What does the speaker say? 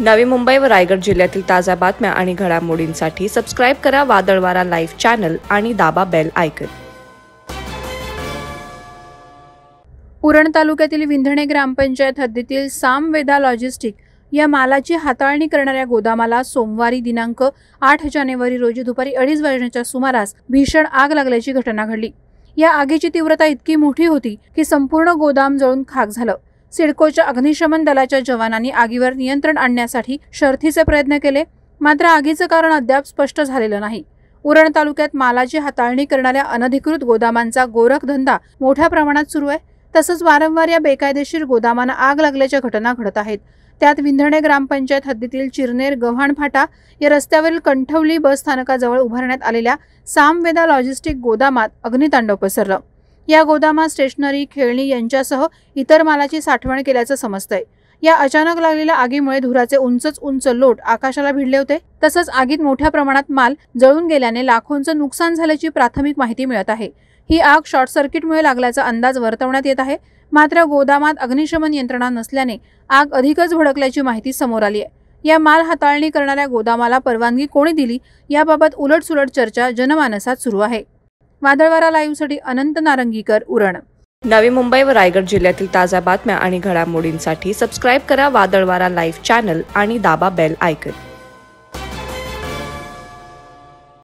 नवी मुंबई व रायगड जिल्ह्यातील ताज्या बातम्या आणि घडामोडींसाठी सबस्क्राईब करा वादळवारा लाईव्ह चॅनल आणि दाबा बेल आयकॉन। उरण तालुक्यातील विंधणे ग्रामपंचायत हद्दीतील सामवेदा लॉजिस्टिक या मालाची हाताळणी करणाऱ्या गोदामाला सोमवारी दिनांक 8 जानेवारी रोजी दुपारी 2:30 वाजण्याच्या सुमारास भीषण आग लागल्याची घटना घडली। या आगीची तीव्रता इतकी मोठी होती की संपूर्ण गोदाम जळून खाक झालं। सिडकोच्या अग्निशमन दलाच्या जवानांनी आगीवर नियंत्रण आणण्यासाठी शर्थीचे प्रयत्न केले, मात्र आगीचं कारण अद्याप स्पष्ट झालेलं नाही। उरण तालुक्यात मालाची हाताळणी करणाऱ्या अनधिकृत गोदामांचा गोरखधंदा मोठ्या प्रमाणात सुरू आहे। तसंच वारंवार या बेकायदेशीर गोदामांना आग लागल्याच्या घटना घडत आहेत। त्यात विंधणे ग्रामपंचायत हद्दीतील चिरनेर गव्हाण फाटा या रस्त्यावरील कंठवली बस स्थानकाजवळ उभारण्यात आलेल्या सामवेदा लॉजिस्टिक गोदामात अग्नितांडव पसरलं। या गोदामात स्टेशनरी, खेळणी यांच्यासह इतर मालाची साठवण केल्याचं समजतंय। या अचानक लागलेल्या आगीमुळे धुराचे उंच लोट आकाशाला भिडले होते। तसंच आगीत मोठ्या प्रमाणात माल जळून गेल्याने लाखोंचं नुकसान झाल्याची प्राथमिक माहिती मिळत आहे। ही आग शॉर्ट सर्किटमुळे लागल्याचा अंदाज वर्तवण्यात येत आहे, मात्र गोदामात अग्निशमन यंत्रणा नसल्याने आग अधिकच भडकल्याची माहिती समोर आली आहे। या माल हाताळणी करणाऱ्या गोदामाला परवानगी कोणी दिली याबाबत उलटसुलट चर्चा जनमानसात सुरू आहे। वादळवारा लाईव्हसाठी अनंत नारंगीकर, उरण। नवी मुंबई व रायगड जिल्ह्यातील ताज्या बातम्या आणि घडामोडींसाठी सबस्क्राईब करा वादळवारा लाईव्ह चॅनल आणि दाबा बेल आयकॉन।